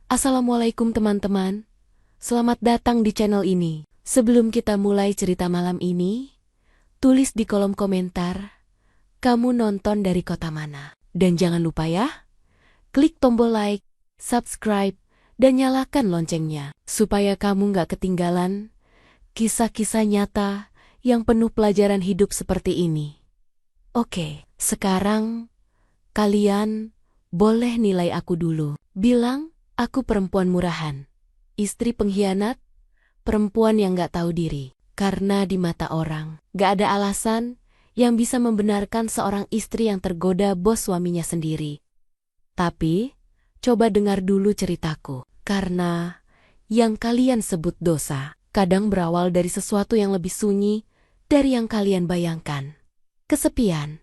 Assalamualaikum teman-teman, selamat datang di channel ini. Sebelum kita mulai cerita malam ini, tulis di kolom komentar, kamu nonton dari kota mana? Dan jangan lupa ya, klik tombol like, subscribe, dan nyalakan loncengnya, supaya kamu nggak ketinggalan kisah-kisah nyata yang penuh pelajaran hidup seperti ini. Oke, sekarang kalian boleh nilai aku dulu. Bilang, aku perempuan murahan, istri pengkhianat, perempuan yang gak tahu diri. Karena di mata orang, gak ada alasan yang bisa membenarkan seorang istri yang tergoda bos suaminya sendiri. Tapi, coba dengar dulu ceritaku. Karena yang kalian sebut dosa, kadang berawal dari sesuatu yang lebih sunyi dari yang kalian bayangkan. Kesepian.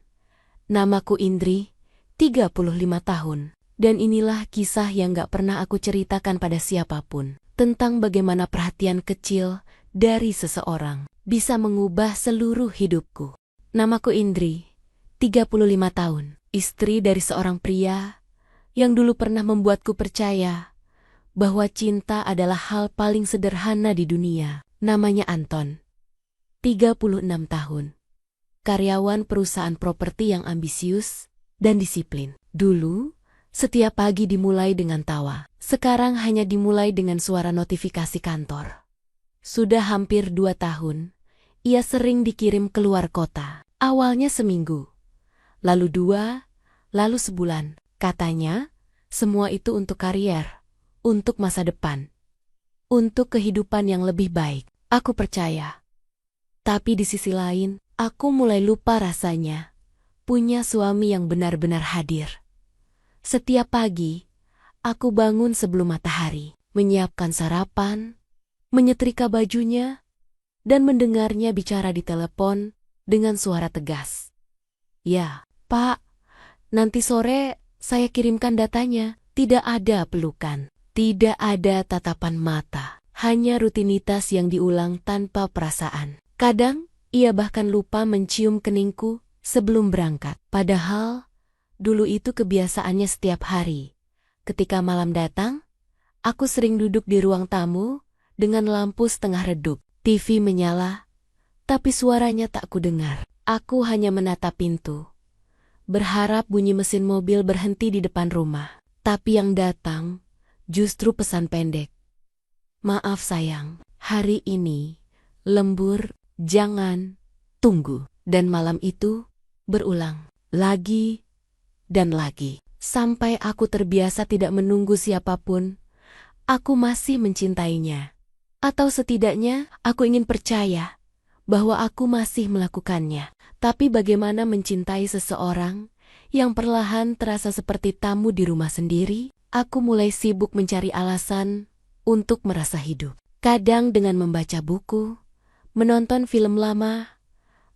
Namaku Indri, 35 tahun. Dan inilah kisah yang gak pernah aku ceritakan pada siapapun. Tentang bagaimana perhatian kecil dari seseorang bisa mengubah seluruh hidupku. Namaku Indri, 35 tahun. Istri dari seorang pria yang dulu pernah membuatku percaya bahwa cinta adalah hal paling sederhana di dunia. Namanya Anton, 36 tahun. Karyawan perusahaan properti yang ambisius dan disiplin. Dulu, setiap pagi dimulai dengan tawa. Sekarang hanya dimulai dengan suara notifikasi kantor. Sudah hampir 2 tahun, ia sering dikirim keluar kota. Awalnya seminggu, lalu 2, lalu sebulan. Katanya, semua itu untuk karier, untuk masa depan, untuk kehidupan yang lebih baik. Aku percaya. Tapi di sisi lain, aku mulai lupa rasanya punya suami yang benar-benar hadir. Setiap pagi, aku bangun sebelum matahari, menyiapkan sarapan, menyetrika bajunya, dan mendengarnya bicara di telepon dengan suara tegas. Ya, Pak, nanti sore saya kirimkan datanya. Tidak ada pelukan, tidak ada tatapan mata, hanya rutinitas yang diulang tanpa perasaan. Kadang, ia bahkan lupa mencium keningku sebelum berangkat. Padahal, dulu itu kebiasaannya setiap hari. Ketika malam datang, aku sering duduk di ruang tamu dengan lampu setengah redup. TV menyala, tapi suaranya tak kudengar. Aku hanya menatap pintu, berharap bunyi mesin mobil berhenti di depan rumah. Tapi yang datang justru pesan pendek. Maaf sayang, hari ini lembur, jangan, tunggu. Dan malam itu berulang lagi dan lagi. Sampai aku terbiasa tidak menunggu siapapun, aku masih mencintainya. Atau setidaknya aku ingin percaya bahwa aku masih melakukannya. Tapi bagaimana mencintai seseorang yang perlahan terasa seperti tamu di rumah sendiri? Aku mulai sibuk mencari alasan untuk merasa hidup. Kadang dengan membaca buku, menonton film lama,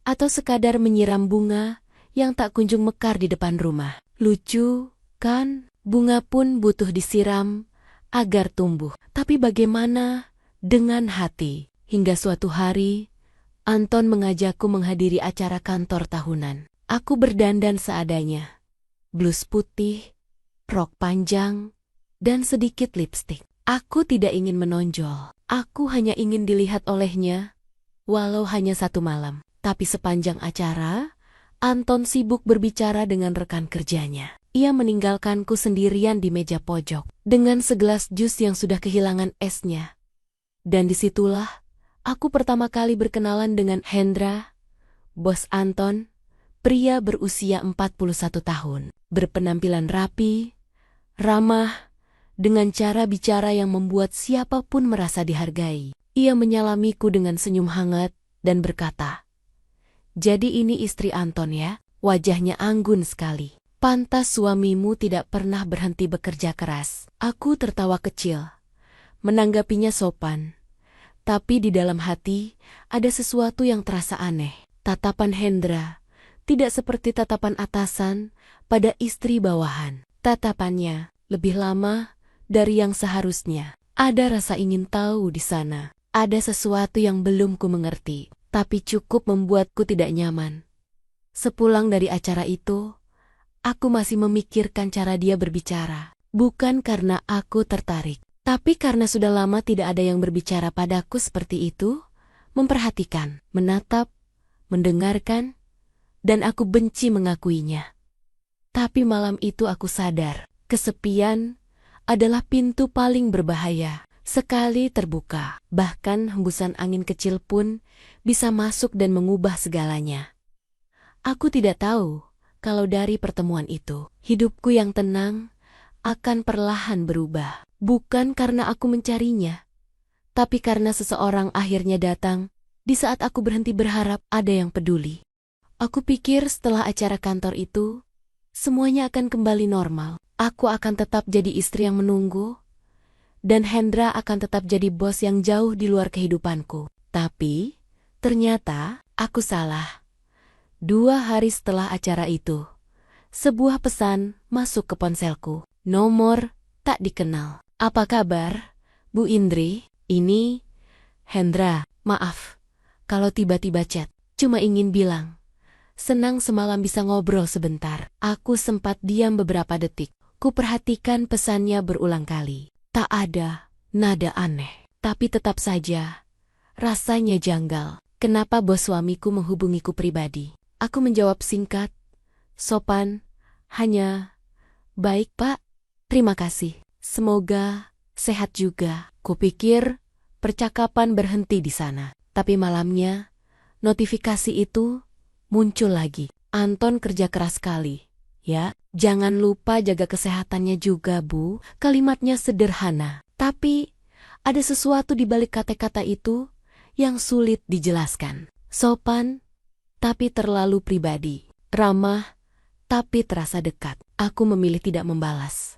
atau sekadar menyiram bunga yang tak kunjung mekar di depan rumah. Lucu, kan? Bunga pun butuh disiram agar tumbuh. Tapi bagaimana dengan hati? Hingga suatu hari, Anton mengajakku menghadiri acara kantor tahunan. Aku berdandan seadanya. Blus putih, rok panjang, dan sedikit lipstik. Aku tidak ingin menonjol. Aku hanya ingin dilihat olehnya, walau hanya 1 malam. Tapi sepanjang acara, Anton sibuk berbicara dengan rekan kerjanya. Ia meninggalkanku sendirian di meja pojok, dengan segelas jus yang sudah kehilangan esnya. Dan disitulah, aku pertama kali berkenalan dengan Hendra, bos Anton, pria berusia 41 tahun. Berpenampilan rapi, ramah, dengan cara bicara yang membuat siapapun merasa dihargai. Ia menyalamiku dengan senyum hangat dan berkata, "Jadi ini istri Anton ya?" Wajahnya anggun sekali. "Pantas suamimu tidak pernah berhenti bekerja keras." Aku tertawa kecil, menanggapinya sopan. Tapi di dalam hati, ada sesuatu yang terasa aneh. Tatapan Hendra tidak seperti tatapan atasan pada istri bawahan. Tatapannya lebih lama dari yang seharusnya. Ada rasa ingin tahu di sana. Ada sesuatu yang belum ku mengerti, tapi cukup membuatku tidak nyaman. Sepulang dari acara itu, aku masih memikirkan cara dia berbicara. Bukan karena aku tertarik, tapi karena sudah lama tidak ada yang berbicara padaku seperti itu, memperhatikan, menatap, mendengarkan, dan aku benci mengakuinya. Tapi malam itu aku sadar, kesepian adalah pintu paling berbahaya. Sekali terbuka, bahkan hembusan angin kecil pun bisa masuk dan mengubah segalanya. Aku tidak tahu kalau dari pertemuan itu, hidupku yang tenang akan perlahan berubah. Bukan karena aku mencarinya, tapi karena seseorang akhirnya datang di saat aku berhenti berharap ada yang peduli. Aku pikir setelah acara kantor itu, semuanya akan kembali normal. Aku akan tetap jadi istri yang menunggu, dan Hendra akan tetap jadi bos yang jauh di luar kehidupanku. Tapi, ternyata aku salah. 2 hari setelah acara itu, sebuah pesan masuk ke ponselku. Nomor tak dikenal. Apa kabar, Bu Indri? Ini Hendra. Maaf kalau tiba-tiba chat. Cuma ingin bilang, senang semalam bisa ngobrol sebentar. Aku sempat diam beberapa detik. Kuperhatikan pesannya berulang kali. Tak ada nada aneh, tapi tetap saja rasanya janggal. Kenapa bos suamiku menghubungiku pribadi? Aku menjawab singkat, sopan, hanya, baik pak, terima kasih. Semoga sehat juga. Kupikir percakapan berhenti di sana. Tapi malamnya, notifikasi itu muncul lagi. Anton kerja keras sekali. Ya, jangan lupa jaga kesehatannya juga, Bu. Kalimatnya sederhana, tapi ada sesuatu di balik kata-kata itu yang sulit dijelaskan. Sopan, tapi terlalu pribadi. Ramah, tapi terasa dekat. Aku memilih tidak membalas.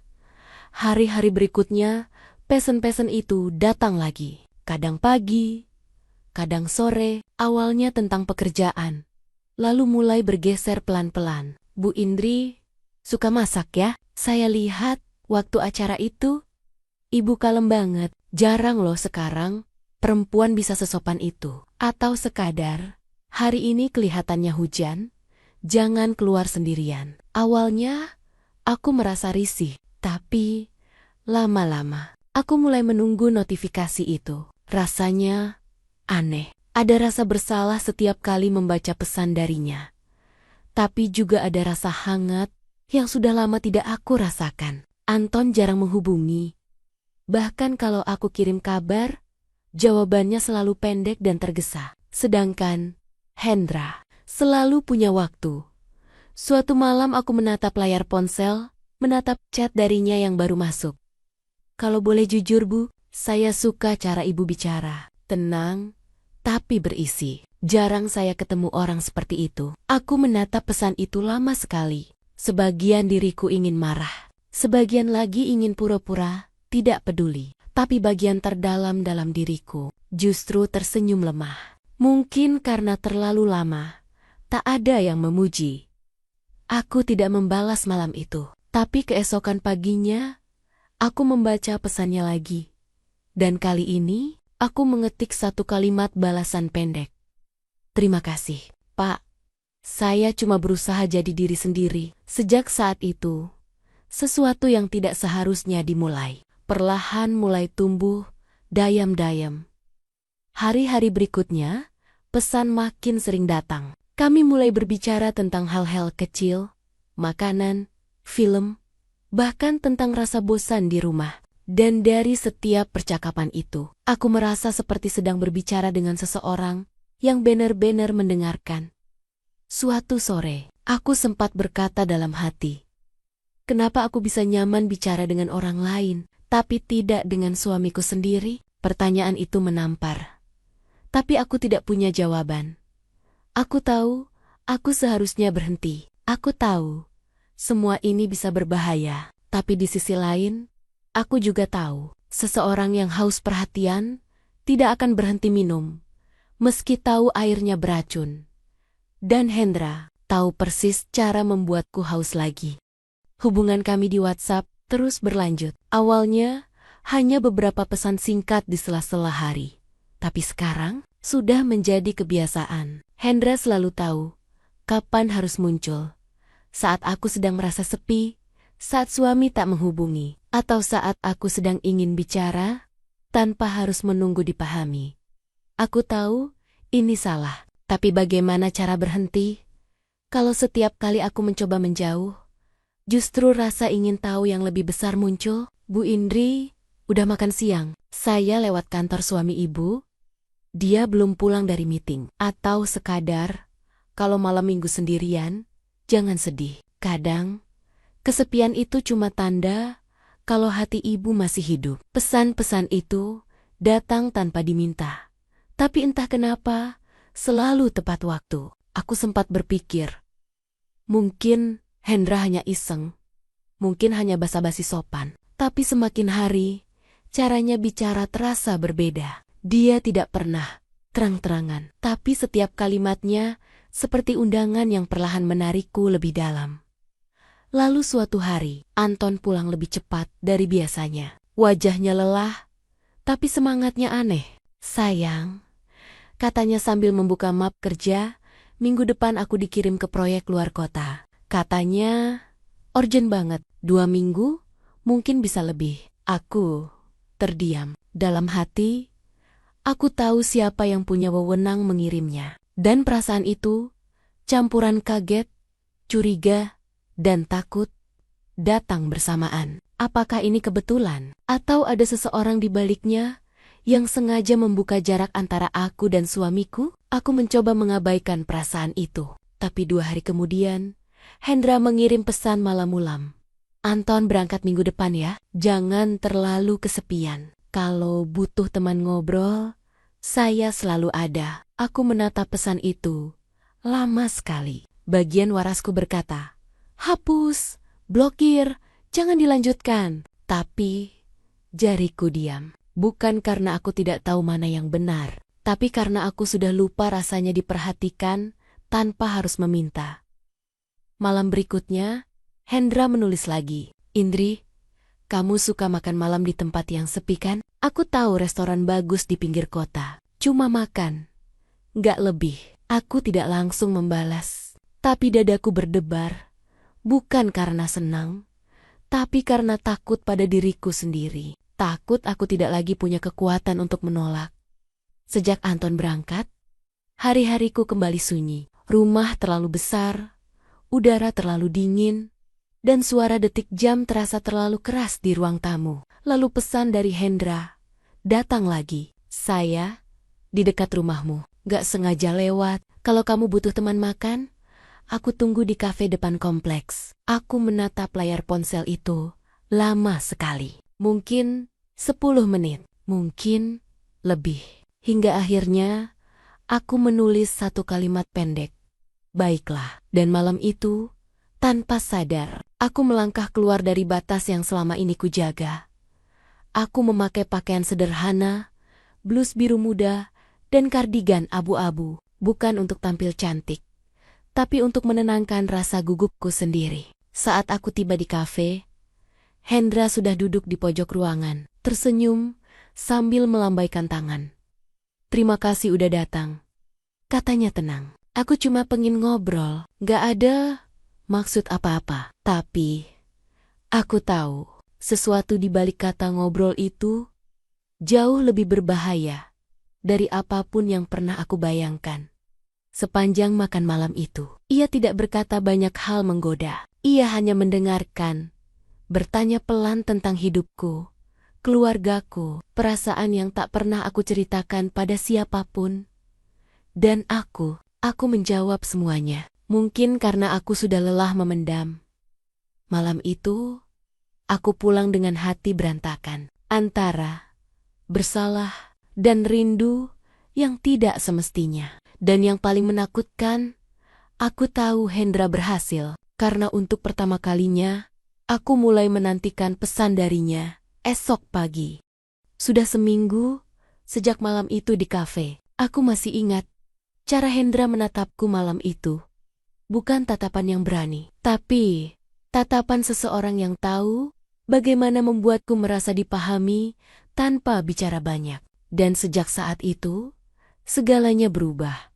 Hari-hari berikutnya, pesan-pesan itu datang lagi. Kadang pagi, kadang sore, awalnya tentang pekerjaan. Lalu mulai bergeser pelan-pelan. Bu Indri, suka masak ya? Saya lihat waktu acara itu, Ibu kalem banget. Jarang loh sekarang perempuan bisa sesopan itu. Atau sekadar, hari ini kelihatannya hujan, jangan keluar sendirian. Awalnya, aku merasa risih, tapi lama-lama, aku mulai menunggu notifikasi itu. Rasanya aneh. Ada rasa bersalah setiap kali membaca pesan darinya. Tapi juga ada rasa hangat yang sudah lama tidak aku rasakan. Anton jarang menghubungi. Bahkan kalau aku kirim kabar, jawabannya selalu pendek dan tergesa. Sedangkan Hendra selalu punya waktu. Suatu malam aku menatap layar ponsel, menatap chat darinya yang baru masuk. Kalau boleh jujur Bu, saya suka cara Ibu bicara. Tenang, tapi berisi. Jarang saya ketemu orang seperti itu. Aku menatap pesan itu lama sekali. Sebagian diriku ingin marah. Sebagian lagi ingin pura-pura tidak peduli. Tapi bagian terdalam dalam diriku justru tersenyum lemah. Mungkin karena terlalu lama tak ada yang memuji. Aku tidak membalas malam itu. Tapi keesokan paginya, aku membaca pesannya lagi. Dan kali ini, aku mengetik satu kalimat balasan pendek. Terima kasih, Pak. Saya cuma berusaha jadi diri sendiri. Sejak saat itu, sesuatu yang tidak seharusnya dimulai, perlahan mulai tumbuh, dayam-dayam. Hari-hari berikutnya, pesan makin sering datang. Kami mulai berbicara tentang hal-hal kecil, makanan, film, bahkan tentang rasa bosan di rumah. Dan dari setiap percakapan itu, aku merasa seperti sedang berbicara dengan seseorang yang benar-benar mendengarkan. Suatu sore, aku sempat berkata dalam hati, kenapa aku bisa nyaman bicara dengan orang lain, tapi tidak dengan suamiku sendiri? Pertanyaan itu menampar. Tapi aku tidak punya jawaban. Aku tahu, aku seharusnya berhenti. Aku tahu, semua ini bisa berbahaya. Tapi di sisi lain, aku juga tahu, seseorang yang haus perhatian tidak akan berhenti minum, meski tahu airnya beracun. Dan Hendra tahu persis cara membuatku haus lagi. Hubungan kami di WhatsApp terus berlanjut. Awalnya, hanya beberapa pesan singkat di sela-sela hari. Tapi sekarang, sudah menjadi kebiasaan. Hendra selalu tahu kapan harus muncul. Saat aku sedang merasa sepi, saat suami tak menghubungi, atau saat aku sedang ingin bicara, tanpa harus menunggu dipahami. Aku tahu ini salah, tapi bagaimana cara berhenti? Kalau setiap kali aku mencoba menjauh, justru rasa ingin tahu yang lebih besar muncul. Bu Indri, udah makan siang? Saya lewat kantor suami ibu. Dia belum pulang dari meeting. Atau sekadar, kalau malam minggu sendirian, jangan sedih. Kadang, kesepian itu cuma tanda kalau hati ibu masih hidup. Pesan-pesan itu datang tanpa diminta. Tapi entah kenapa, selalu tepat waktu. Aku sempat berpikir, mungkin Hendra hanya iseng. Mungkin hanya basa-basi sopan. Tapi semakin hari, caranya bicara terasa berbeda. Dia tidak pernah terang-terangan. Tapi setiap kalimatnya seperti undangan yang perlahan menarikku lebih dalam. Lalu suatu hari, Anton pulang lebih cepat dari biasanya. Wajahnya lelah, tapi semangatnya aneh. Sayang, katanya sambil membuka map kerja, minggu depan aku dikirim ke proyek luar kota. Katanya, urgent banget, 2 minggu, mungkin bisa lebih. Aku terdiam. Dalam hati, aku tahu siapa yang punya wewenang mengirimnya. Dan perasaan itu, campuran kaget, curiga, dan takut, datang bersamaan. Apakah ini kebetulan? Atau ada seseorang di baliknya yang sengaja membuka jarak antara aku dan suamiku? Aku mencoba mengabaikan perasaan itu. Tapi 2 hari kemudian, Hendra mengirim pesan malam-mulam. Anton berangkat minggu depan ya. Jangan terlalu kesepian. Kalau butuh teman ngobrol, saya selalu ada. Aku menatap pesan itu. Lama sekali. Bagian warasku berkata, hapus, blokir, jangan dilanjutkan. Tapi, jariku diam. Bukan karena aku tidak tahu mana yang benar, tapi karena aku sudah lupa rasanya diperhatikan tanpa harus meminta. Malam berikutnya, Hendra menulis lagi. Indri, kamu suka makan malam di tempat yang sepi kan? Aku tahu restoran bagus di pinggir kota. Cuma makan. Nggak lebih. Aku tidak langsung membalas. Tapi dadaku berdebar. Bukan karena senang, tapi karena takut pada diriku sendiri. Takut aku tidak lagi punya kekuatan untuk menolak. Sejak Anton berangkat, hari-hariku kembali sunyi. Rumah terlalu besar, udara terlalu dingin, dan suara detik jam terasa terlalu keras di ruang tamu. Lalu pesan dari Hendra, datang lagi. Saya di dekat rumahmu, gak sengaja lewat. Kalau kamu butuh teman makan, aku tunggu di kafe depan kompleks. Aku menatap layar ponsel itu lama sekali. Mungkin 10 menit, mungkin lebih. Hingga akhirnya, aku menulis satu kalimat pendek. Baiklah, dan malam itu, tanpa sadar, aku melangkah keluar dari batas yang selama ini kujaga. Aku memakai pakaian sederhana, blus biru muda, dan kardigan abu-abu, bukan untuk tampil cantik, tapi untuk menenangkan rasa gugupku sendiri. Saat aku tiba di kafe, Hendra sudah duduk di pojok ruangan, tersenyum sambil melambaikan tangan. Terima kasih udah datang, katanya tenang. Aku cuma pengen ngobrol, gak ada maksud apa-apa. Tapi, aku tahu sesuatu di balik kata ngobrol itu jauh lebih berbahaya dari apapun yang pernah aku bayangkan. Sepanjang makan malam itu, ia tidak berkata banyak hal menggoda. Ia hanya mendengarkan, bertanya pelan tentang hidupku, keluargaku, perasaan yang tak pernah aku ceritakan pada siapapun. Dan aku menjawab semuanya. Mungkin karena aku sudah lelah memendam. Malam itu, aku pulang dengan hati berantakan, antara bersalah dan rindu yang tidak semestinya. Dan yang paling menakutkan, aku tahu Hendra berhasil, karena untuk pertama kalinya, aku mulai menantikan pesan darinya esok pagi. Sudah seminggu sejak malam itu di kafe. Aku masih ingat cara Hendra menatapku malam itu. Bukan tatapan yang berani, tapi tatapan seseorang yang tahu bagaimana membuatku merasa dipahami tanpa bicara banyak. Dan sejak saat itu, segalanya berubah.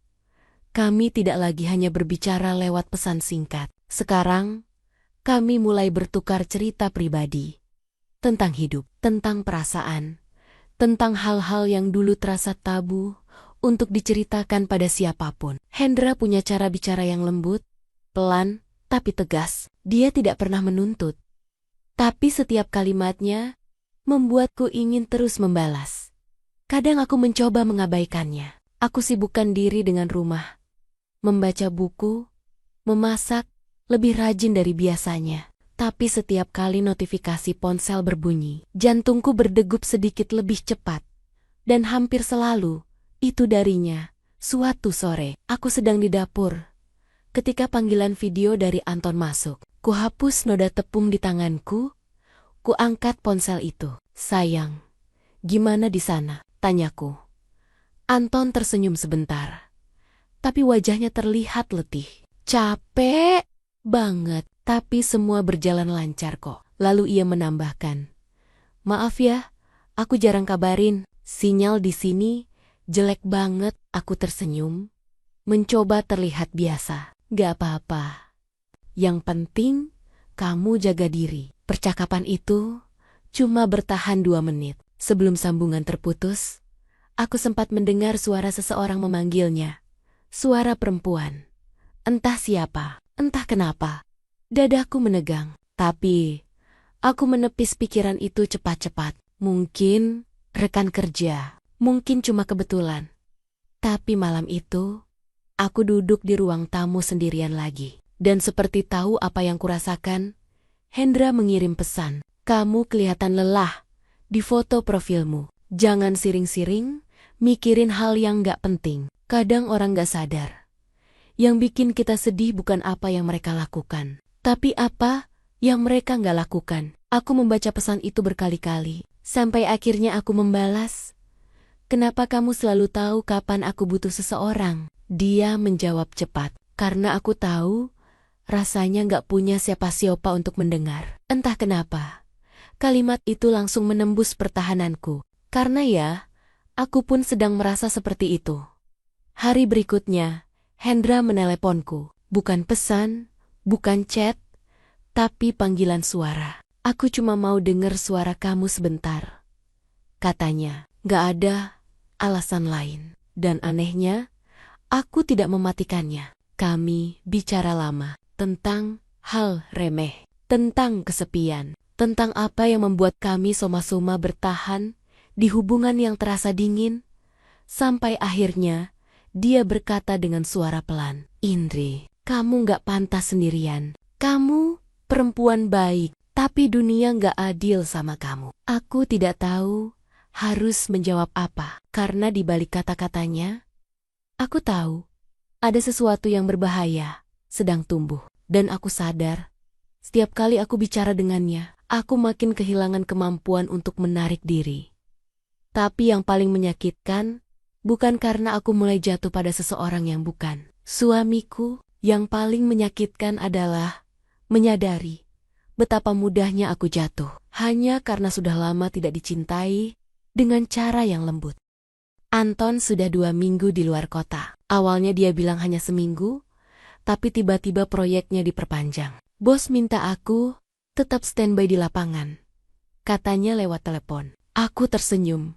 Kami tidak lagi hanya berbicara lewat pesan singkat. Sekarang, Kami mulai bertukar cerita pribadi. Tentang hidup, tentang perasaan, tentang hal-hal yang dulu terasa tabu untuk diceritakan pada siapapun. Hendra punya cara bicara yang lembut, pelan, tapi tegas. Dia tidak pernah menuntut. Tapi setiap kalimatnya membuatku ingin terus membalas. Kadang aku mencoba mengabaikannya. Aku sibukkan diri dengan rumah, membaca buku, memasak, lebih rajin dari biasanya. Tapi setiap kali notifikasi ponsel berbunyi, jantungku berdegup sedikit lebih cepat. Dan hampir selalu, itu darinya. Suatu sore, aku sedang di dapur. Ketika panggilan video dari Anton masuk, ku hapus noda tepung di tanganku, ku angkat ponsel itu. Sayang, gimana di sana? Tanyaku. Anton tersenyum sebentar, tapi wajahnya terlihat letih. Capek banget, tapi semua berjalan lancar kok. Lalu ia menambahkan, maaf ya, aku jarang kabarin. Sinyal di sini jelek banget. Aku tersenyum, mencoba terlihat biasa. Gak apa-apa. Yang penting, kamu jaga diri. Percakapan itu cuma bertahan 2 menit. Sebelum sambungan terputus, aku sempat mendengar suara seseorang memanggilnya. Suara perempuan. Entah siapa, entah kenapa. Dadaku menegang. Tapi, aku menepis pikiran itu cepat-cepat. Mungkin rekan kerja, mungkin cuma kebetulan. Tapi malam itu, aku duduk di ruang tamu sendirian lagi. Dan seperti tahu apa yang kurasakan, Hendra mengirim pesan. Kamu kelihatan lelah di foto profilmu. Jangan siring-siring, mikirin hal yang gak penting. Kadang orang gak sadar. Yang bikin kita sedih bukan apa yang mereka lakukan, tapi apa yang mereka gak lakukan. Aku membaca pesan itu berkali-kali, sampai akhirnya aku membalas. Kenapa kamu selalu tahu kapan aku butuh seseorang? Dia menjawab cepat, karena aku tahu rasanya gak punya siapa-siapa untuk mendengar. Entah kenapa, kalimat itu langsung menembus pertahananku. Karena ya, aku pun sedang merasa seperti itu. Hari berikutnya, Hendra meneleponku. Bukan pesan, bukan chat, tapi panggilan suara. Aku cuma mau dengar suara kamu sebentar. Katanya, gak ada alasan lain. Dan anehnya, aku tidak mematikannya. Kami bicara lama tentang hal remeh, tentang kesepian, tentang apa yang membuat kami soma-soma bertahan di hubungan yang terasa dingin. Sampai akhirnya, dia berkata dengan suara pelan, Indri, kamu gak pantas sendirian. Kamu perempuan baik, tapi dunia gak adil sama kamu. Aku tidak tahu harus menjawab apa, karena di balik kata-katanya, aku tahu ada sesuatu yang berbahaya sedang tumbuh. Dan aku sadar, setiap kali aku bicara dengannya, aku makin kehilangan kemampuan untuk menarik diri. Tapi yang paling menyakitkan, bukan karena aku mulai jatuh pada seseorang yang bukan suamiku. Yang paling menyakitkan adalah menyadari betapa mudahnya aku jatuh hanya karena sudah lama tidak dicintai dengan cara yang lembut. Anton sudah 2 minggu di luar kota. Awalnya dia bilang hanya seminggu, tapi tiba-tiba proyeknya diperpanjang. Bos minta aku tetap standby di lapangan, katanya lewat telepon. Aku tersenyum,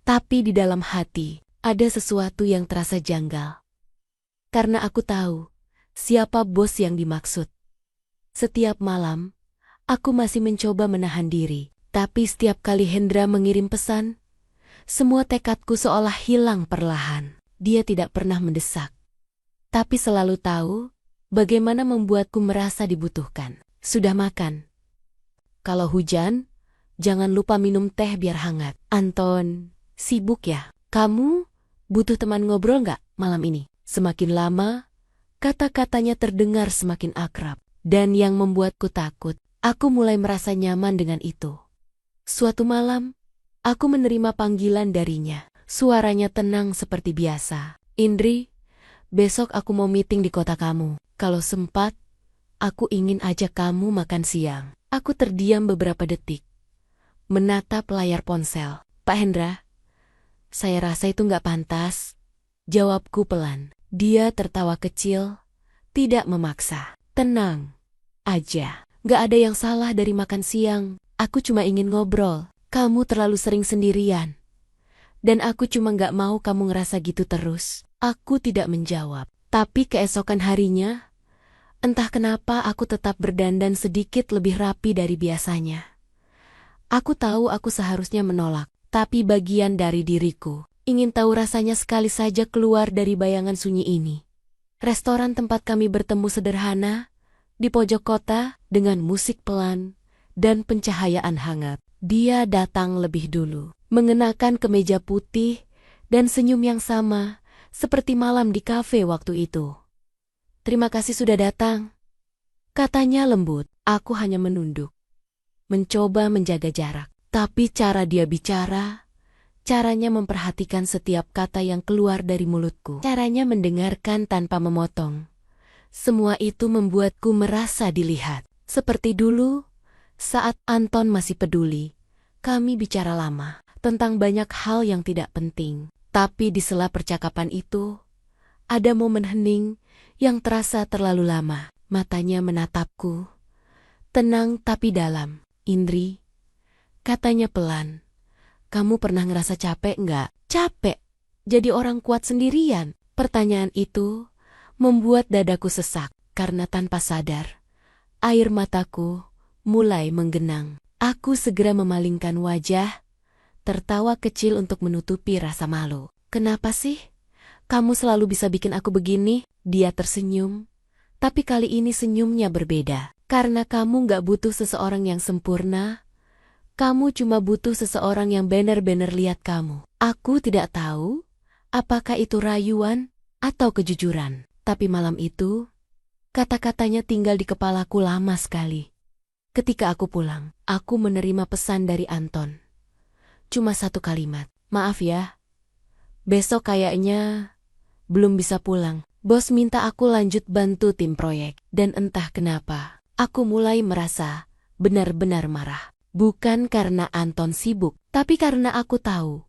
tapi di dalam hati ada sesuatu yang terasa janggal. Karena aku tahu siapa bos yang dimaksud. Setiap malam, aku masih mencoba menahan diri. Tapi setiap kali Hendra mengirim pesan, semua tekadku seolah hilang perlahan. Dia tidak pernah mendesak, tapi selalu tahu bagaimana membuatku merasa dibutuhkan. Sudah makan? Kalau hujan, jangan lupa minum teh biar hangat. Anton, sibuk ya? Kamu butuh teman ngobrol nggak malam ini? Semakin lama, kata-katanya terdengar semakin akrab. Dan yang membuatku takut, aku mulai merasa nyaman dengan itu. Suatu malam, aku menerima panggilan darinya. Suaranya tenang seperti biasa. Indri, besok aku mau meeting di kota kamu. Kalau sempat, aku ingin ajak kamu makan siang. Aku terdiam beberapa detik, menatap layar ponsel. Pak Hendra, saya rasa itu nggak pantas. Jawabku pelan. Dia tertawa kecil, tidak memaksa. Tenang aja, Gak ada yang salah dari makan siang. Aku cuma ingin ngobrol. Kamu terlalu sering sendirian. Dan aku cuma gak mau kamu ngerasa gitu terus. Aku tidak menjawab. Tapi keesokan harinya, entah kenapa aku tetap berdandan sedikit lebih rapi dari biasanya. Aku tahu aku seharusnya menolak. Tapi bagian dari diriku ingin tahu rasanya sekali saja keluar dari bayangan sunyi ini. Restoran tempat kami bertemu sederhana, di pojok kota, dengan musik pelan dan pencahayaan hangat. Dia datang lebih dulu, mengenakan kemeja putih dan senyum yang sama, seperti malam di kafe waktu itu. "Terima kasih sudah datang," katanya lembut. Aku hanya menunduk, mencoba menjaga jarak. Tapi cara dia bicara, caranya memperhatikan setiap kata yang keluar dari mulutku, caranya mendengarkan tanpa memotong. Semua itu membuatku merasa dilihat. Seperti dulu, saat Anton masih peduli, kami bicara lama tentang banyak hal yang tidak penting. Tapi di sela percakapan itu, ada momen hening yang terasa terlalu lama. Matanya menatapku, tenang tapi dalam. "Indri," katanya pelan, "kamu pernah ngerasa capek nggak?" Capek? Jadi orang kuat sendirian? Pertanyaan itu membuat dadaku sesak, karena tanpa sadar, air mataku mulai menggenang. Aku segera memalingkan wajah, tertawa kecil untuk menutupi rasa malu. "Kenapa sih? Kamu selalu bisa bikin aku begini?" Dia tersenyum, tapi kali ini senyumnya berbeda. "Karena kamu gak butuh seseorang yang sempurna, kamu cuma butuh seseorang yang benar-benar lihat kamu." Aku tidak tahu apakah itu rayuan atau kejujuran. Tapi malam itu, kata-katanya tinggal di kepalaku lama sekali. Ketika aku pulang, aku menerima pesan dari Anton. Cuma satu kalimat, "Maaf ya, besok kayaknya belum bisa pulang. Bos minta aku lanjut bantu tim proyek." Dan entah kenapa, aku mulai merasa benar-benar marah. Bukan karena Anton sibuk, tapi karena aku tahu,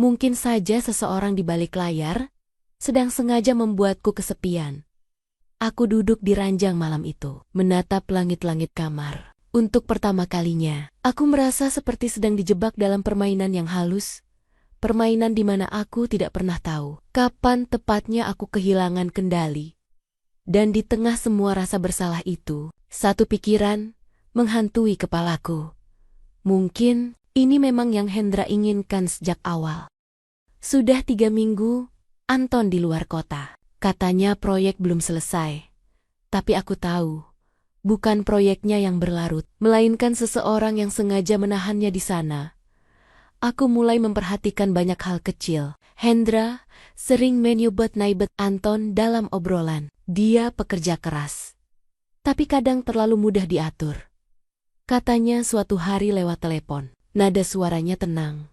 mungkin saja seseorang di balik layar sedang sengaja membuatku kesepian. Aku duduk di ranjang malam itu, menatap langit-langit kamar. Untuk pertama kalinya, aku merasa seperti sedang dijebak dalam permainan yang halus. Permainan di mana aku tidak pernah tahu kapan tepatnya aku kehilangan kendali. Dan di tengah semua rasa bersalah itu, satu pikiran menghantui kepalaku. Mungkin ini memang yang Hendra inginkan sejak awal. Sudah 3 minggu, Anton di luar kota. Katanya proyek belum selesai. Tapi aku tahu, bukan proyeknya yang berlarut, melainkan seseorang yang sengaja menahannya di sana. Aku mulai memperhatikan banyak hal kecil. Hendra sering menyebut-nyebut Anton dalam obrolan. Dia pekerja keras, tapi kadang terlalu mudah diatur. Katanya suatu hari lewat telepon, nada suaranya tenang.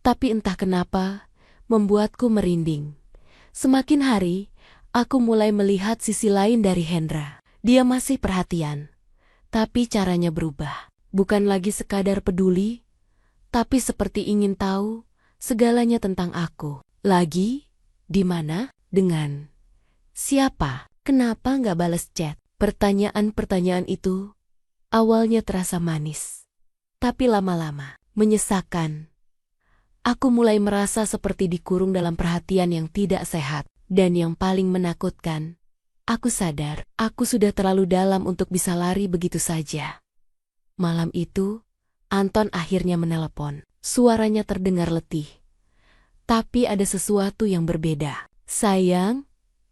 Tapi entah kenapa, membuatku merinding. Semakin hari, aku mulai melihat sisi lain dari Hendra. Dia masih perhatian, tapi caranya berubah. Bukan lagi sekadar peduli, tapi seperti ingin tahu segalanya tentang aku. Lagi, di mana, dengan siapa, kenapa nggak balas chat. Pertanyaan-pertanyaan itu awalnya terasa manis, tapi lama-lama menyesakan. Aku mulai merasa seperti dikurung dalam perhatian yang tidak sehat. Dan yang paling menakutkan, aku sadar aku sudah terlalu dalam untuk bisa lari begitu saja. Malam itu, Anton akhirnya menelepon. Suaranya terdengar letih. Tapi ada sesuatu yang berbeda. "Sayang,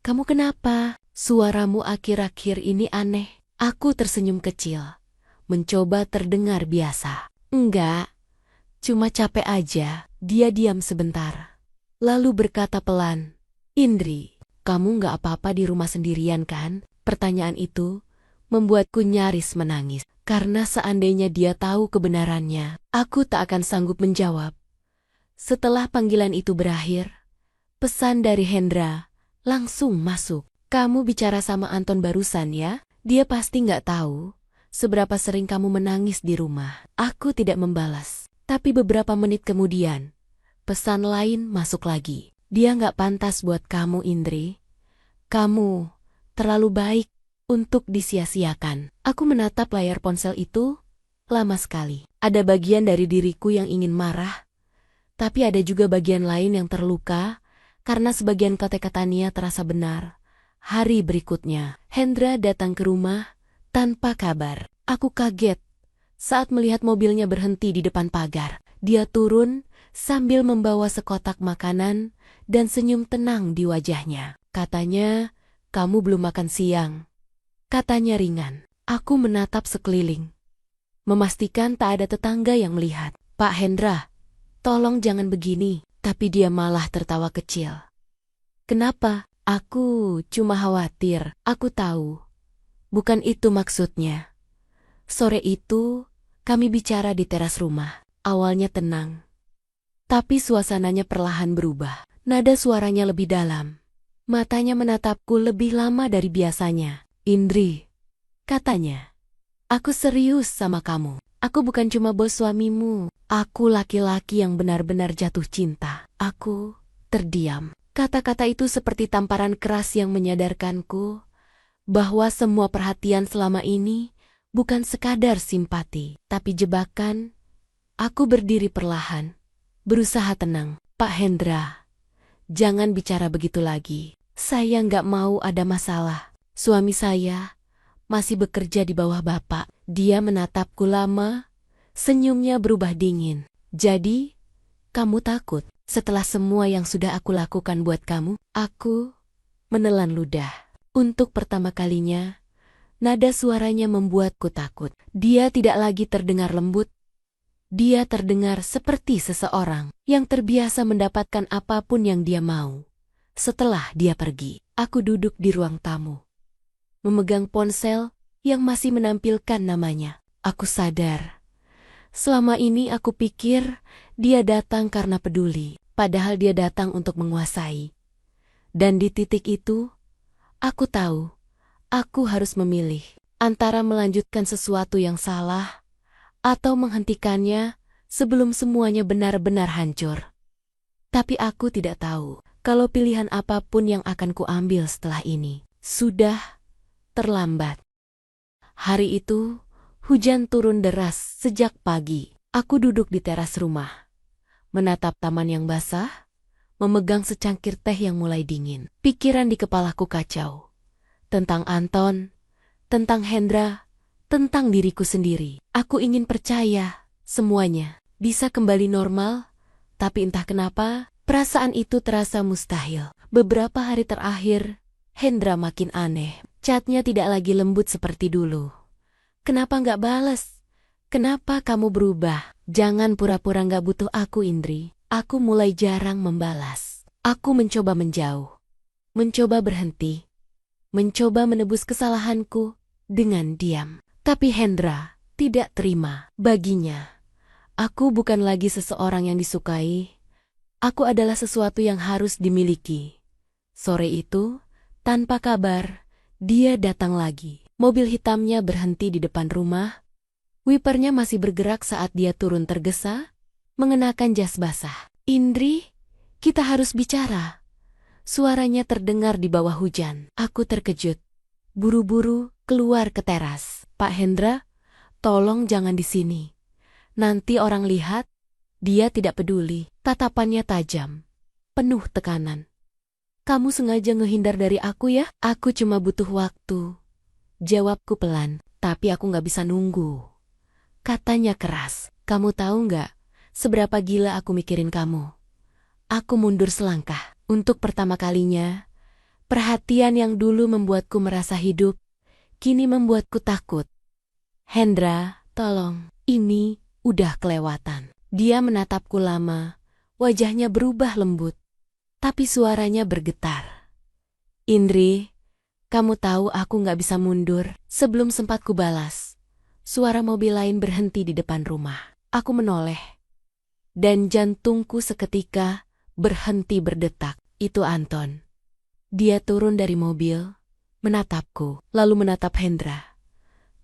kamu kenapa? Suaramu akhir-akhir ini aneh." Aku tersenyum kecil, mencoba terdengar biasa. "Enggak, cuma capek aja." Dia diam sebentar, lalu berkata pelan, "Indri, kamu nggak apa-apa di rumah sendirian kan?" Pertanyaan itu membuatku nyaris menangis, karena seandainya dia tahu kebenarannya, aku tak akan sanggup menjawab. Setelah panggilan itu berakhir, pesan dari Hendra langsung masuk. "Kamu bicara sama Anton barusan ya? Dia pasti nggak tahu seberapa sering kamu menangis di rumah." Aku tidak membalas. Tapi beberapa menit kemudian, pesan lain masuk lagi. "Dia nggak pantas buat kamu, Indri. Kamu terlalu baik untuk disia-siakan. Aku menatap layar ponsel itu lama sekali. Ada bagian dari diriku yang ingin marah, tapi ada juga bagian lain yang terluka karena sebagian kata-kata Nia terasa benar. Hari berikutnya, Hendra datang ke rumah tanpa kabar. Aku kaget saat melihat mobilnya berhenti di depan pagar. Dia turun sambil membawa sekotak makanan dan senyum tenang di wajahnya. Katanya, "Kamu belum makan siang," katanya ringan. Aku menatap sekeliling, memastikan tak ada tetangga yang melihat. "Pak Hendra, tolong jangan begini." Tapi dia malah tertawa kecil. "Kenapa? Aku cuma khawatir." Aku tahu, bukan itu maksudnya. Sore itu, kami bicara di teras rumah. Awalnya tenang, tapi suasananya perlahan berubah. Nada suaranya lebih dalam. Matanya menatapku lebih lama dari biasanya. "Indri," katanya, "aku serius sama kamu. Aku bukan cuma bos suamimu. Aku laki-laki yang benar-benar jatuh cinta." Aku terdiam. Kata-kata itu seperti tamparan keras yang menyadarkanku bahwa semua perhatian selama ini bukan sekadar simpati, tapi jebakan. Aku berdiri perlahan, berusaha tenang. "Pak Hendra, jangan bicara begitu lagi. Saya nggak mau ada masalah. Suami saya masih bekerja di bawah Bapak." Dia menatapku lama, senyumnya berubah dingin. "Jadi, kamu takut setelah semua yang sudah aku lakukan buat kamu?" Aku menelan ludah. Untuk pertama kalinya, nada suaranya membuatku takut. Dia tidak lagi terdengar lembut. Dia terdengar seperti seseorang yang terbiasa mendapatkan apapun yang dia mau. Setelah dia pergi, aku duduk di ruang tamu, memegang ponsel yang masih menampilkan namanya. Aku sadar, selama ini aku pikir dia datang karena peduli, padahal dia datang untuk menguasai. Dan di titik itu, aku tahu, aku harus memilih antara melanjutkan sesuatu yang salah atau menghentikannya sebelum semuanya benar-benar hancur. Tapi aku tidak tahu kalau pilihan apapun yang akan kuambil setelah ini. Sudah terlambat. Hari itu, hujan turun deras sejak pagi. Aku duduk di teras rumah, menatap taman yang basah, memegang secangkir teh yang mulai dingin. Pikiran di kepalaku kacau. Tentang Anton, tentang Hendra, tentang diriku sendiri. Aku ingin percaya semuanya bisa kembali normal, tapi entah kenapa perasaan itu terasa mustahil. Beberapa hari terakhir, Hendra makin aneh. Chatnya tidak lagi lembut seperti dulu. "Kenapa nggak balas? Kenapa kamu berubah? Jangan pura-pura nggak butuh aku, Indri." Aku mulai jarang membalas. Aku mencoba menjauh, mencoba berhenti, mencoba menebus kesalahanku dengan diam. Tapi Hendra tidak terima. Baginya, aku bukan lagi seseorang yang disukai. Aku adalah sesuatu yang harus dimiliki. Sore itu, tanpa kabar, dia datang lagi. Mobil hitamnya berhenti di depan rumah. Wipernya masih bergerak saat dia turun tergesa, mengenakan jas basah. "Indri, kita harus bicara." Suaranya terdengar di bawah hujan. Aku terkejut. Buru-buru keluar ke teras. "Pak Hendra, tolong jangan di sini. Nanti orang lihat." Dia tidak peduli. Tatapannya tajam, penuh tekanan. "Kamu sengaja ngehindar dari aku ya?" "Aku cuma butuh waktu," jawabku pelan. "Tapi aku nggak bisa nunggu," katanya keras. "Kamu tahu nggak seberapa gila aku mikirin kamu?" Aku mundur selangkah. Untuk pertama kalinya, perhatian yang dulu membuatku merasa hidup, kini membuatku takut. "Hendra, tolong, ini udah kelewatan." Dia menatapku lama, wajahnya berubah lembut, tapi suaranya bergetar. "Indri, kamu tahu aku nggak bisa mundur." Sebelum sempat kubalas, suara mobil lain berhenti di depan rumah. Aku menoleh, dan jantungku seketika berhenti berdetak. Itu Anton. Dia turun dari mobil, menatapku, lalu menatap Hendra.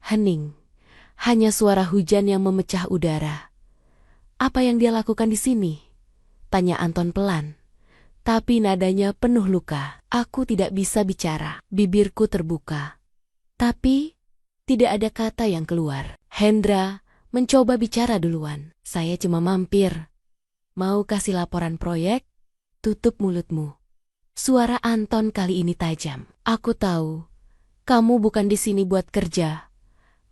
Hening, hanya suara hujan yang memecah udara. "Apa yang dia lakukan di sini?" tanya Anton pelan, tapi nadanya penuh luka. Aku tidak bisa bicara. Bibirku terbuka, Tapi, tidak ada kata yang keluar. Hendra mencoba bicara duluan. Saya cuma mampir. Mau kasih laporan proyek? Tutup mulutmu. Suara Anton kali ini tajam. Aku tahu, kamu bukan di sini buat kerja.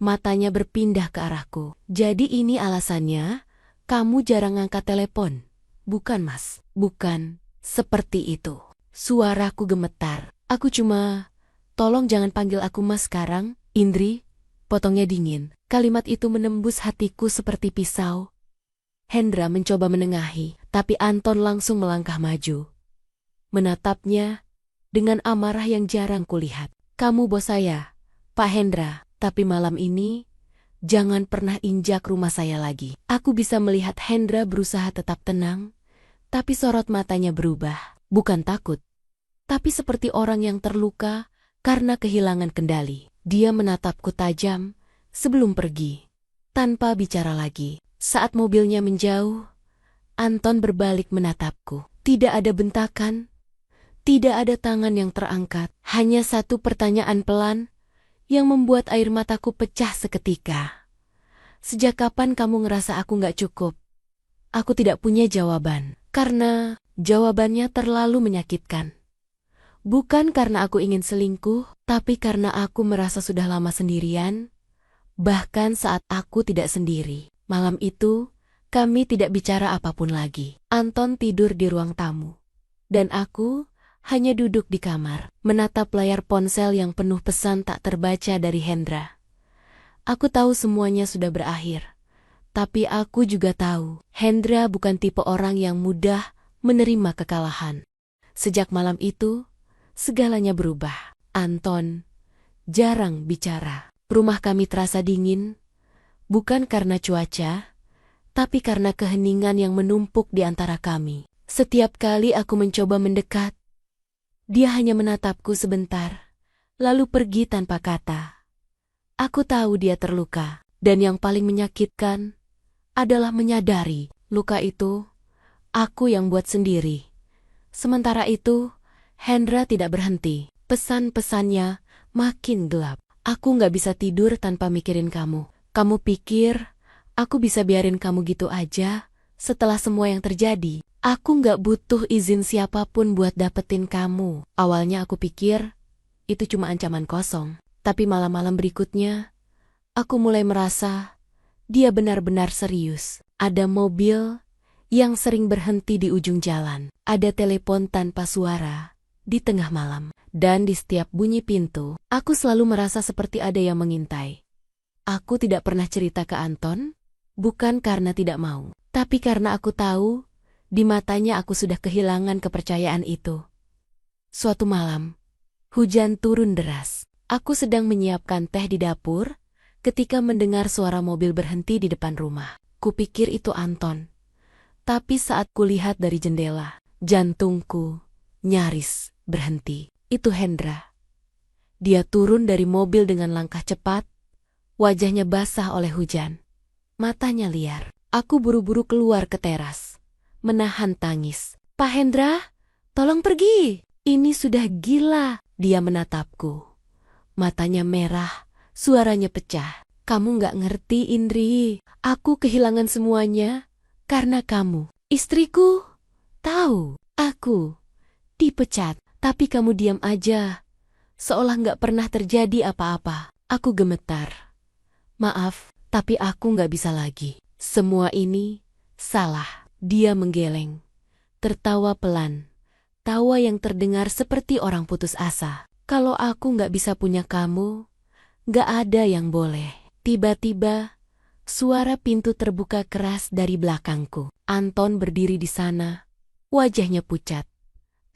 Matanya berpindah ke arahku. Jadi ini alasannya, kamu jarang angkat telepon. Bukan, Mas. Bukan, seperti itu. Suaraku gemetar. Aku cuma, tolong jangan panggil aku Mas sekarang, Indri. Potongnya dingin. Kalimat itu menembus hatiku seperti pisau. Hendra mencoba menengahi, tapi Anton langsung melangkah maju. Menatapnya dengan amarah yang jarang kulihat. Kamu bos saya, Pak Hendra, tapi malam ini jangan pernah injak rumah saya lagi. Aku bisa melihat Hendra berusaha tetap tenang, tapi sorot matanya berubah. Bukan takut, tapi seperti orang yang terluka karena kehilangan kendali. Dia menatapku tajam sebelum pergi, tanpa bicara lagi. Saat mobilnya menjauh, Anton berbalik menatapku. Tidak ada bentakan, tidak ada tangan yang terangkat, hanya satu pertanyaan pelan yang membuat air mataku pecah seketika. Sejak kapan kamu ngerasa aku nggak cukup? Aku tidak punya jawaban, karena jawabannya terlalu menyakitkan. Bukan karena aku ingin selingkuh, tapi karena aku merasa sudah lama sendirian, bahkan saat aku tidak sendiri. Malam itu, kami tidak bicara apapun lagi. Anton tidur di ruang tamu, dan aku hanya duduk di kamar, menatap layar ponsel yang penuh pesan tak terbaca dari Hendra. Aku tahu semuanya sudah berakhir, tapi aku juga tahu Hendra bukan tipe orang yang mudah menerima kekalahan. Sejak malam itu, segalanya berubah. Anton jarang bicara. Rumah kami terasa dingin, bukan karena cuaca, tapi karena keheningan yang menumpuk di antara kami. Setiap kali aku mencoba mendekat, dia hanya menatapku sebentar, lalu pergi tanpa kata. Aku tahu dia terluka, dan yang paling menyakitkan adalah menyadari luka itu aku yang buat sendiri. Sementara itu, Hendra tidak berhenti. Pesan-pesannya makin gelap. Aku nggak bisa tidur tanpa mikirin kamu. Kamu pikir aku bisa biarin kamu gitu aja setelah semua yang terjadi? Aku nggak butuh izin siapapun buat dapetin kamu. Awalnya aku pikir itu cuma ancaman kosong. Tapi malam-malam berikutnya, aku mulai merasa dia benar-benar serius. Ada mobil yang sering berhenti di ujung jalan. Ada telepon tanpa suara di tengah malam. Dan di setiap bunyi pintu, aku selalu merasa seperti ada yang mengintai. Aku tidak pernah cerita ke Anton, bukan karena tidak mau, tapi karena aku tahu di matanya aku sudah kehilangan kepercayaan itu. Suatu malam, hujan turun deras. Aku sedang menyiapkan teh di dapur ketika mendengar suara mobil berhenti di depan rumah. Kupikir itu Anton. Tapi saat kulihat dari jendela, jantungku nyaris berhenti. Itu Hendra. Dia turun dari mobil dengan langkah cepat, wajahnya basah oleh hujan. Matanya liar. Aku buru-buru keluar ke teras, menahan tangis. Pak Hendra, tolong pergi. Ini sudah gila. Dia menatapku. Matanya merah, suaranya pecah. Kamu nggak ngerti, Indri. Aku kehilangan semuanya karena kamu. Istriku tahu aku dipecat, tapi kamu diam aja. Seolah nggak pernah terjadi apa-apa. Aku gemetar. Maaf, tapi aku nggak bisa lagi. Semua ini salah. Dia menggeleng, tertawa pelan. Tawa yang terdengar seperti orang putus asa. Kalau aku nggak bisa punya kamu, nggak ada yang boleh. Tiba-tiba, suara pintu terbuka keras dari belakangku. Anton berdiri di sana, wajahnya pucat,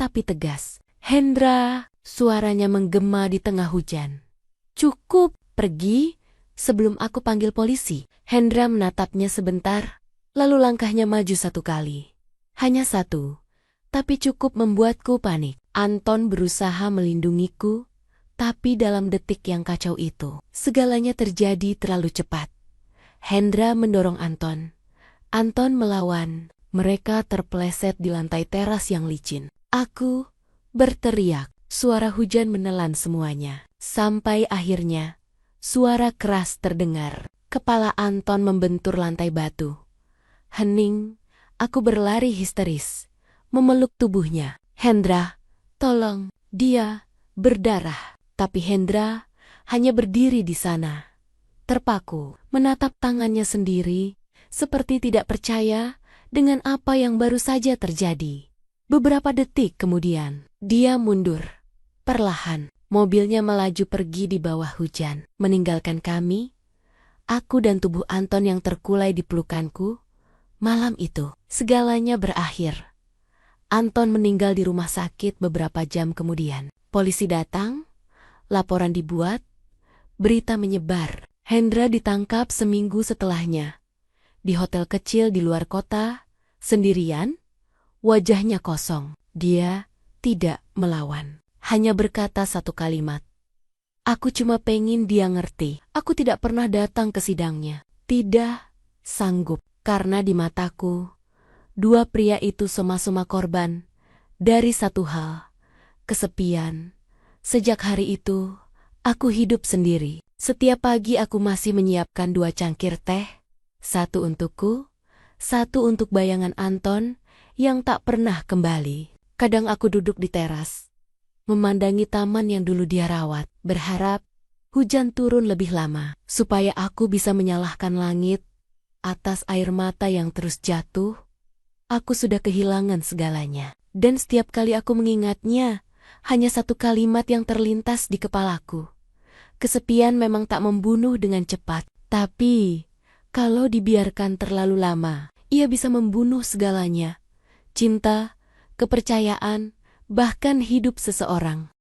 tapi tegas. Hendra, suaranya menggema di tengah hujan. Cukup, pergi sebelum aku panggil polisi. Hendra menatapnya sebentar, lalu langkahnya maju satu kali. Hanya satu, tapi cukup membuatku panik. Anton berusaha melindungiku, tapi dalam detik yang kacau itu, segalanya terjadi terlalu cepat. Hendra mendorong Anton. Anton melawan. Mereka terpeleset di lantai teras yang licin. Aku berteriak. Suara hujan menelan semuanya. Sampai akhirnya, suara keras terdengar. Kepala Anton membentur lantai batu. Hening, aku berlari histeris, memeluk tubuhnya. Hendra, tolong, dia berdarah. Tapi Hendra hanya berdiri di sana, terpaku, menatap tangannya sendiri, seperti tidak percaya dengan apa yang baru saja terjadi. Beberapa detik kemudian, dia mundur. Perlahan, mobilnya melaju pergi di bawah hujan, meninggalkan kami, aku dan tubuh Anton yang terkulai di pelukanku. Malam itu, segalanya berakhir. Anton meninggal di rumah sakit beberapa jam kemudian. Polisi datang, laporan dibuat, berita menyebar. Hendra ditangkap seminggu setelahnya. Di hotel kecil di luar kota, sendirian, wajahnya kosong. Dia tidak melawan, hanya berkata satu kalimat. Aku cuma pengen dia ngerti. Aku tidak pernah datang ke sidangnya. Tidak sanggup, karena di mataku, dua pria itu sama-sama korban dari satu hal, kesepian. Sejak hari itu, aku hidup sendiri. Setiap pagi aku masih menyiapkan 2 cangkir teh, satu untukku, satu untuk bayangan Anton yang tak pernah kembali. Kadang aku duduk di teras, memandangi taman yang dulu dia rawat, berharap hujan turun lebih lama, supaya aku bisa menyalahkan langit atas air mata yang terus jatuh. Aku sudah kehilangan segalanya, dan setiap kali aku mengingatnya, hanya satu kalimat yang terlintas di kepalaku. Kesepian memang tak membunuh dengan cepat, tapi kalau dibiarkan terlalu lama, ia bisa membunuh segalanya. Cinta, kepercayaan, bahkan hidup seseorang.